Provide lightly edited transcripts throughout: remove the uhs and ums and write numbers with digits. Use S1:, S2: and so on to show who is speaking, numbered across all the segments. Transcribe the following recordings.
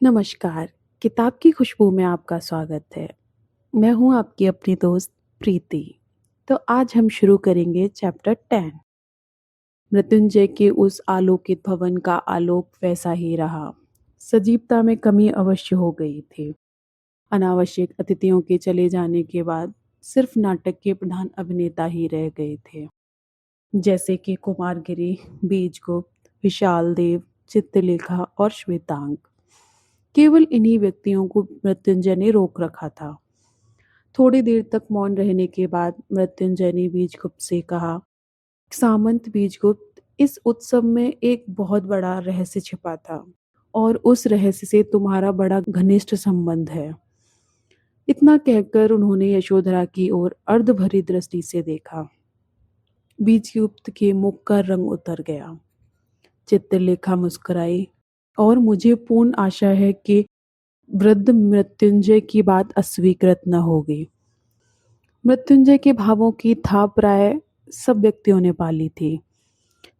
S1: नमस्कार, किताब की खुशबू में आपका स्वागत है। मैं हूँ आपकी अपनी दोस्त प्रीति। तो आज हम शुरू करेंगे चैप्टर 10। मृत्युंजय के उस आलोकित भवन का आलोक वैसा ही रहा। सजीवता में कमी अवश्य हो गई थी। अनावश्यक अतिथियों के चले जाने के बाद सिर्फ नाटक के प्रधान अभिनेता ही रह गए थे, जैसे कि कुमारगिरी, बीजगुप्त, विशाल देव, चित्रलेखा और श्वेतांग। केवल इन्हीं व्यक्तियों को मृत्युंजय ने रोक रखा था। थोड़ी देर तक मौन रहने के बाद मृत्युंजय ने बीजगुप्त से कहा, सामंत बीजगुप्त, इस उत्सव में एक बहुत बड़ा रहस्य छिपा था और उस रहस्य से तुम्हारा बड़ा घनिष्ठ संबंध है। इतना कहकर उन्होंने यशोधरा की ओर अर्धभरी दृष्टि से देखा। बीजगुप्त के मुख का रंग उतर गया। चित्रलेखा मुस्कुराई और मुझे पूर्ण आशा है कि वृद्ध मृत्युंजय की बात अस्वीकृत न होगी। मृत्युंजय के भावों की था प्राय सब व्यक्तियों ने पाली थी।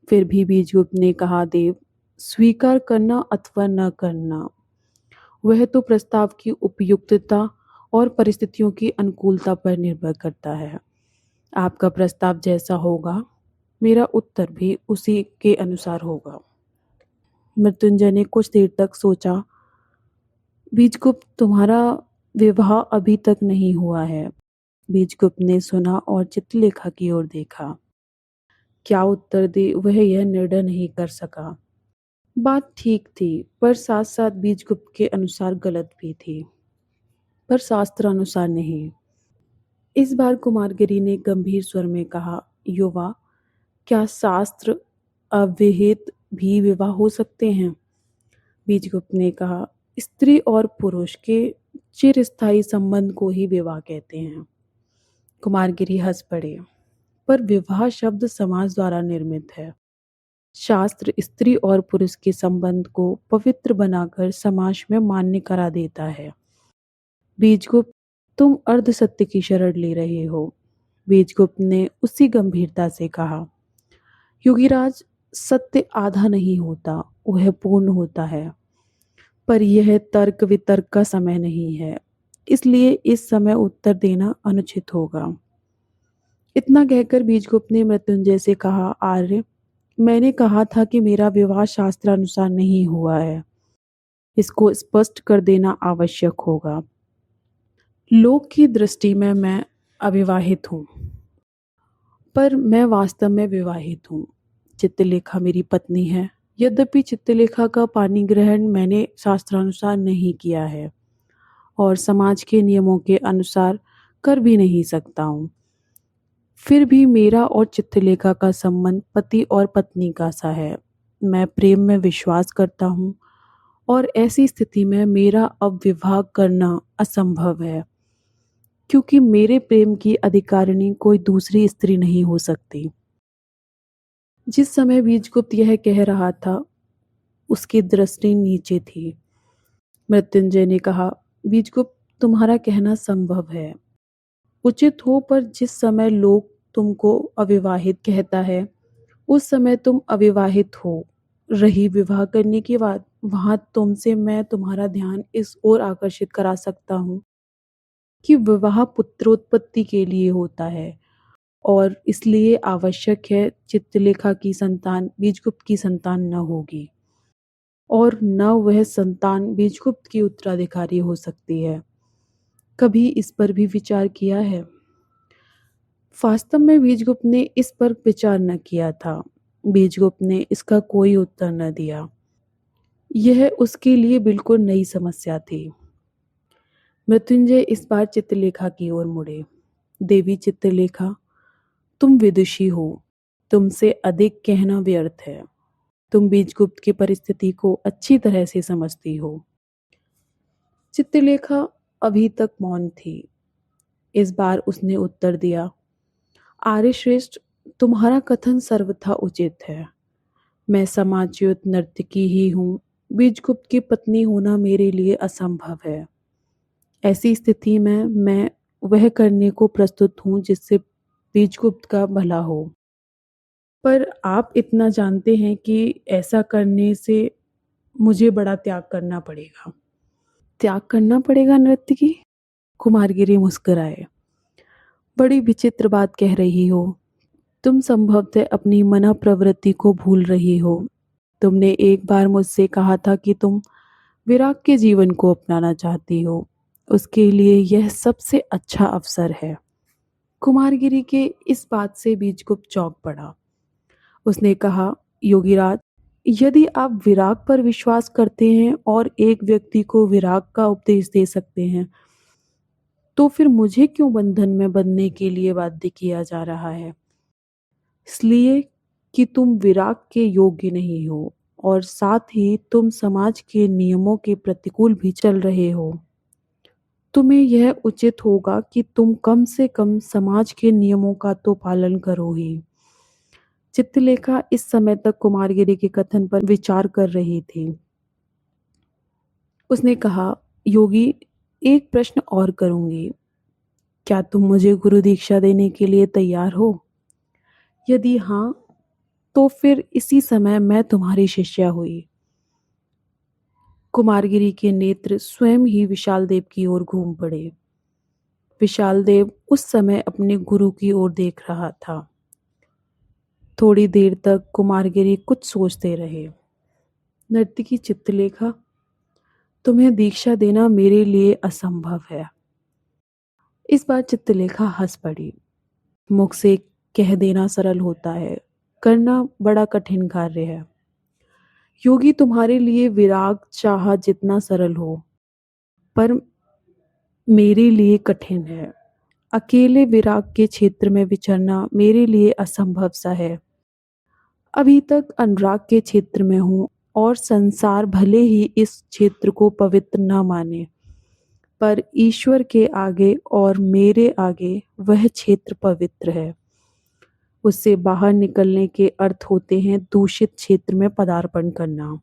S1: फिर भी बीजगुप्त ने कहा, देव, स्वीकार करना अथवा न करना, वह तो प्रस्ताव की उपयुक्तता और परिस्थितियों की अनुकूलता पर निर्भर करता है। आपका प्रस्ताव जैसा होगा, मेरा उत्तर भी उसी के अनुसार होगा। मृत्युंजय ने कुछ देर तक सोचा। बीजगुप्त, तुम्हारा विवाह अभी तक नहीं हुआ है। बीजगुप्त ने सुना और चित्रलेखा की ओर देखा। क्या उत्तर दे वह यह निर्णय नहीं कर सका। बात ठीक थी, पर साथ साथ बीजगुप्त के अनुसार गलत भी थी, पर शास्त्र अनुसार नहीं। इस बार कुमारगिरी ने गंभीर स्वर में कहा, युवा, क्या शास्त्र अविहित भी विवाह हो सकते हैं? बीजगुप्त ने कहा, स्त्री और पुरुष के चिरस्थायी संबंध को ही विवाह कहते हैं। कुमारगिरी हंस पड़े। पर विवाह शब्द समाज द्वारा निर्मित है। शास्त्र स्त्री और पुरुष के संबंध को पवित्र बनाकर समाज में मान्य करा देता है। बीजगुप्त, तुम अर्ध सत्य की शरण ले रहे हो। बीजगुप्त ने उसी गंभीरता से कहा, योगीराज, सत्य आधा नहीं होता, वह पूर्ण होता है। पर यह तर्क वितर्क का समय नहीं है, इसलिए इस समय उत्तर देना अनुचित होगा। इतना कहकर बीजगुप्त ने मृत्युंजय से कहा, आर्य, मैंने कहा था कि मेरा विवाह शास्त्रानुसार नहीं हुआ है। इसको स्पष्ट कर देना आवश्यक होगा। लोक की दृष्टि में मैं अविवाहित हूँ, पर मैं वास्तव में विवाहित हूँ। चित्रलेखा मेरी पत्नी है। यद्यपि चित्रलेखा का पानी ग्रहण मैंने शास्त्रानुसार नहीं किया है और समाज के नियमों के अनुसार कर भी नहीं सकता हूँ। फिर भी मेरा और चित्रलेखा का संबंध पति और पत्नी का सा है। मैं प्रेम में विश्वास करता हूँ और ऐसी स्थिति में मेरा अब विवाह करना असंभव है, क्योंकि मेरे प्रेम की अधिकारिणी कोई दूसरी स्त्री नहीं हो सकती। जिस समय बीजगुप्त यह कह रहा था, उसकी दृष्टि नीचे थी। मृत्युंजय ने कहा, बीजगुप्त, तुम्हारा कहना संभव है, उचित हो, पर जिस समय लोग तुमको अविवाहित कहता है, उस समय तुम अविवाहित हो। रही विवाह करने की बात, वहां तुमसे मैं तुम्हारा ध्यान इस ओर आकर्षित करा सकता हूँ कि विवाह पुत्रोत्पत्ति के लिए होता है और इसलिए आवश्यक है चित्रलेखा की संतान बीजगुप्त की संतान न होगी और न वह संतान बीजगुप्त की उत्तराधिकारी हो सकती है। कभी इस पर भी विचार किया है? वास्तव में बीजगुप्त ने इस पर विचार न किया था। बीजगुप्त ने इसका कोई उत्तर न दिया। यह उसके लिए बिल्कुल नई समस्या थी। मृत्युंजय इस बार चित्रलेखा की ओर मुड़े। देवी चित्रलेखा, तुम विदुषी हो, तुमसे अधिक कहना व्यर्थ है। तुम बीजगुप्त की परिस्थिति को अच्छी तरह से समझती हो। चित्रलेखा अभी तक मौन थी। इस बार उसने उत्तर दिया, आर्यश्रेष्ठ, तुम्हारा कथन सर्वथा उचित है। मैं समाजयुत नर्तकी ही हूँ। बीजगुप्त की पत्नी होना मेरे लिए असंभव है। ऐसी स्थिति में मैं वह करने को प्रस्तुत हूँ जिससे बीजगुप्त का भला हो। पर आप इतना जानते हैं कि ऐसा करने से मुझे बड़ा त्याग करना पड़ेगा। त्याग करना पड़ेगा नर्तकी? कुमारगिरी मुस्कुराए। बड़ी विचित्र बात कह रही हो। तुम संभवतः अपनी मना प्रवृत्ति को भूल रही हो। तुमने एक बार मुझसे कहा था कि तुम विराग के जीवन को अपनाना चाहती हो। उसके लिए यह सबसे अच्छा अवसर है। कुमारगिरी के इस बात से बीजगुप्त चौंक पड़ा। उसने कहा, योगीराज, यदि आप विराग पर विश्वास करते हैं और एक व्यक्ति को विराग का उपदेश दे सकते हैं, तो फिर मुझे क्यों बंधन में बंधने के लिए बाध्य किया जा रहा है? इसलिए कि तुम विराग के योग्य नहीं हो और साथ ही तुम समाज के नियमों के प्रतिकूल भी चल रहे हो। तुम्हें यह उचित होगा कि तुम कम से कम समाज के नियमों का तो पालन करो ही। चित्रलेखा इस समय तक कुमारगिरी के कथन पर विचार कर रही थी। उसने कहा, योगी, एक प्रश्न और करूंगी। क्या तुम मुझे गुरु दीक्षा देने के लिए तैयार हो? यदि हाँ, तो फिर इसी समय मैं तुम्हारी शिष्या हुई। कुमारगिरी के नेत्र स्वयं ही विशाल देव की ओर घूम पड़े। विशाल देव उस समय अपने गुरु की ओर देख रहा था। थोड़ी देर तक कुमारगिरी कुछ सोचते रहे। नर्तकी चित्रलेखा, तुम्हें दीक्षा देना मेरे लिए असंभव है। इस बार चित्रलेखा हंस पड़ी। मुख से कह देना सरल होता है, करना बड़ा कठिन कार्य है। योगी, तुम्हारे लिए विराग चाह जितना सरल हो, पर मेरे लिए कठिन है। अकेले विराग के क्षेत्र में विचरना मेरे लिए असंभव सा है। अभी तक अनुराग के क्षेत्र में हूँ और संसार भले ही इस क्षेत्र को पवित्र न माने, पर ईश्वर के आगे और मेरे आगे वह क्षेत्र पवित्र है। उससे बाहर निकलने के अर्थ होते हैं दूषित क्षेत्र में पदार्पण करना,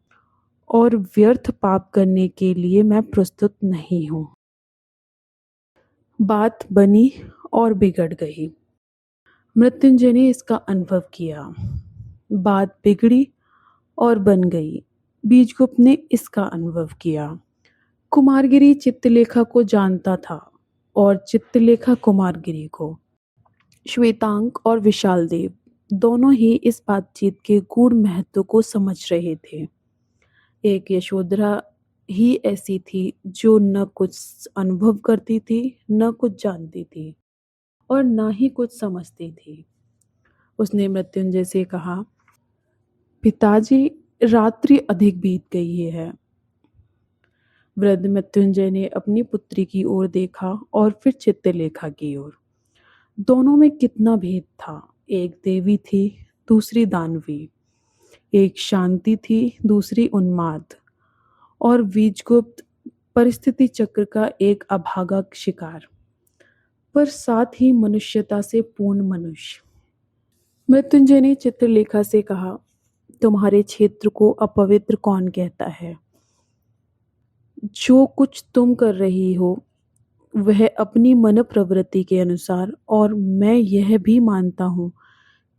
S1: और व्यर्थ पाप करने के लिए मैं प्रस्तुत नहीं हूँ। बात बनी और बिगड़ गई। मृत्युंजय ने इसका अनुभव किया। बात बिगड़ी और बन गई। बीजगुप्त ने इसका अनुभव किया। कुमारगिरी चित्रलेखा को जानता था और चित्रलेखा कुमारगिरी को। श्वेतांक और विशाल देव दोनों ही इस बातचीत के गूढ़ महत्व को समझ रहे थे। एक यशोधरा ही ऐसी थी जो न कुछ अनुभव करती थी, न कुछ जानती थी और न ही कुछ समझती थी। उसने मृत्युंजय से कहा, पिताजी, रात्रि अधिक बीत गई है। वृद्ध मृत्युंजय ने अपनी पुत्री की ओर देखा और फिर चित्रलेखा की ओर। दोनों में कितना भेद था। एक देवी थी, दूसरी दानवी। एक शांति थी, दूसरी उन्माद। और बीजगुप्त परिस्थिति चक्र का एक अभागा शिकार, पर साथ ही मनुष्यता से पूर्ण मनुष्य। मृत्युंजय ने चित्रलेखा से कहा, तुम्हारे क्षेत्र को अपवित्र कौन कहता है? जो कुछ तुम कर रही हो वह अपनी मन प्रवृत्ति के अनुसार, और मैं यह भी मानता हूँ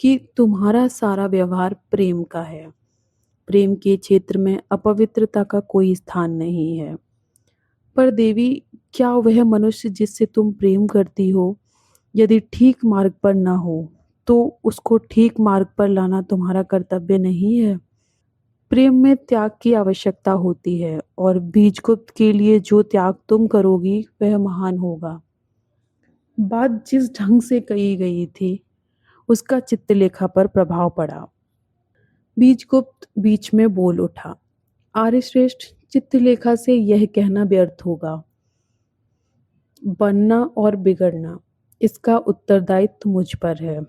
S1: कि तुम्हारा सारा व्यवहार प्रेम का है। प्रेम के क्षेत्र में अपवित्रता का कोई स्थान नहीं है। पर देवी, क्या वह मनुष्य जिससे तुम प्रेम करती हो यदि ठीक मार्ग पर न हो, तो उसको ठीक मार्ग पर लाना तुम्हारा कर्तव्य नहीं है? प्रेम में त्याग की आवश्यकता होती है और बीजगुप्त के लिए जो त्याग तुम करोगी वह महान होगा। बात जिस ढंग से कही गई थी उसका चित्रलेखा पर प्रभाव पड़ा। बीजगुप्त बीच में बोल उठा, आर्यश्रेष्ठ, चित्रलेखा से यह कहना व्यर्थ होगा। बनना और बिगड़ना, इसका उत्तरदायित्व मुझ पर है।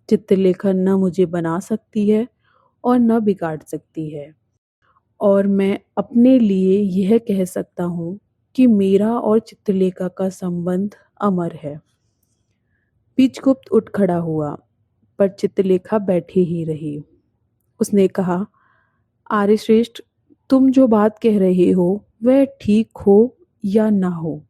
S1: चित्रलेखा न मुझे बना सकती है और न बिगाड़ सकती है। और मैं अपने लिए यह कह सकता हूँ कि मेरा और चित्रलेखा का संबंध अमर है। बीजगुप्त उठ खड़ा हुआ, पर चित्रलेखा बैठी ही रही। उसने कहा, आर्यश्रेष्ठ, तुम जो बात कह रहे हो वह ठीक हो या ना हो,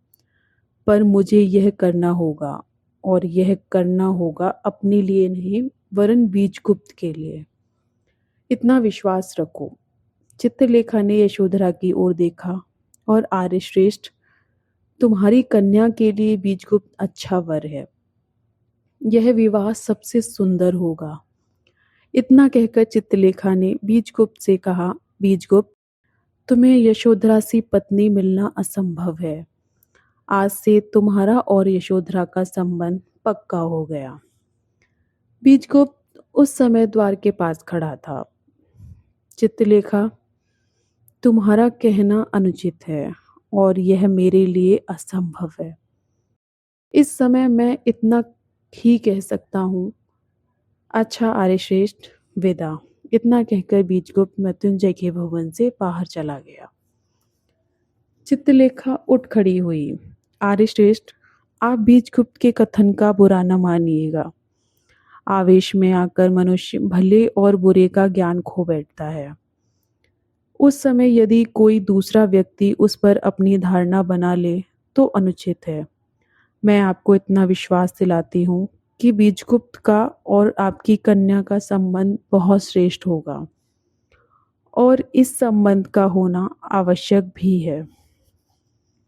S1: पर मुझे यह करना होगा, और यह करना होगा अपने लिए नहीं वरन बीजगुप्त के लिए। इतना विश्वास रखो। चित्रलेखा ने यशोधरा की ओर देखा और आर्यश्रेष्ठ, तुम्हारी कन्या के लिए बीजगुप्त अच्छा वर है। यह विवाह सबसे सुंदर होगा। इतना कहकर चित्रलेखा ने बीजगुप्त से कहा, बीजगुप्त, तुम्हें यशोधरा सी पत्नी मिलना असंभव है। आज से तुम्हारा और यशोधरा का संबंध पक्का हो गया। बीजगुप्त उस समय द्वार के पास खड़ा था। चित्रलेखा, तुम्हारा कहना अनुचित है और यह मेरे लिए असंभव है। इस समय मैं इतना ही कह सकता हूँ। अच्छा आर्यश्रेष्ठ, विदा। इतना कहकर बीजगुप्त मृत्युंजय के भवन से बाहर चला गया। चित्रलेखा उठ खड़ी हुई। आर्यश्रेष्ठ, आप बीजगुप्त के कथन का बुरा न मानिएगा। आवेश में आकर मनुष्य भले और बुरे का ज्ञान खो बैठता है। उस समय यदि कोई दूसरा व्यक्ति उस पर अपनी धारणा बना ले तो अनुचित है। मैं आपको इतना विश्वास दिलाती हूँ कि बीजगुप्त का और आपकी कन्या का संबंध बहुत श्रेष्ठ होगा और इस संबंध का होना आवश्यक भी है।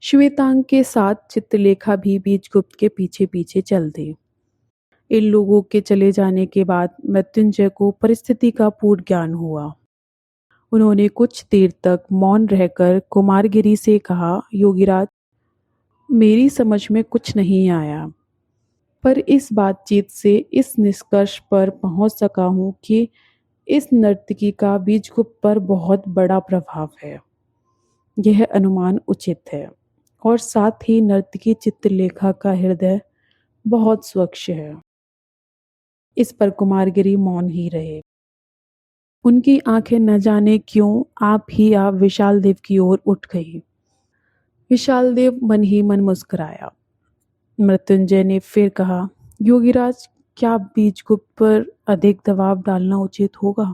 S1: श्वेतांग के साथ चित्रलेखा भी बीजगुप्त के पीछे पीछे चल दी। इन लोगों के चले जाने के बाद मृत्युंजय को परिस्थिति का पूर्ण ज्ञान हुआ। उन्होंने कुछ देर तक मौन रहकर कुमारगिरी से कहा, योगीराज, मेरी समझ में कुछ नहीं आया, पर इस बातचीत से इस निष्कर्ष पर पहुंच सका हूं कि इस नर्तकी का बीजगुप्त पर बहुत बड़ा प्रभाव है। यह अनुमान उचित है और साथ ही नर्तकी चित्रलेखा का हृदय बहुत स्वच्छ है। इस पर कुमारगिरी मौन ही रहे। उनकी आंखें न जाने क्यों आप विशाल देव की ओर उठ गई। विशाल देव मन ही मन मुस्कुराया। मृत्युंजय ने फिर कहा, योगीराज, क्या बीजगुप्त पर अधिक दबाव डालना उचित होगा?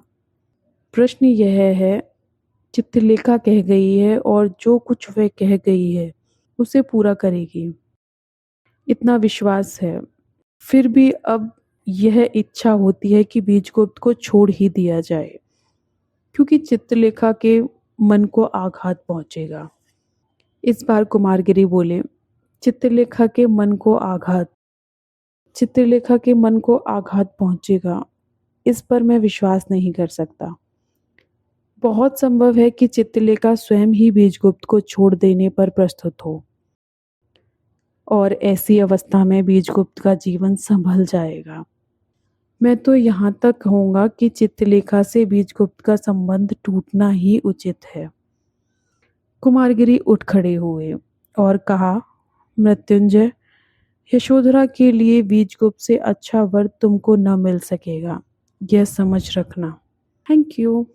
S1: प्रश्न यह है, चित्रलेखा कह गई है और जो कुछ वह कह गई है उसे पूरा करेगी, इतना विश्वास है। फिर भी अब यह इच्छा होती है कि बीजगुप्त को छोड़ ही दिया जाए, क्योंकि चित्रलेखा के मन को आघात पहुंचेगा। इस बार कुमारगिरी बोले, चित्रलेखा के मन को आघात चित्रलेखा के मन को आघात पहुंचेगा, इस पर मैं विश्वास नहीं कर सकता। बहुत संभव है कि चित्रलेखा स्वयं ही बीजगुप्त को छोड़ देने पर प्रस्तुत हो और ऐसी अवस्था में बीजगुप्त का जीवन संभल जाएगा। मैं तो यहाँ तक कहूँगा कि चित्रलेखा से बीजगुप्त का संबंध टूटना ही उचित है। कुमारगिरी उठ खड़े हुए और कहा, मृत्युंजय, यशोधरा के लिए बीजगुप्त से अच्छा वर तुमको न मिल सकेगा, यह समझ रखना। Thank you.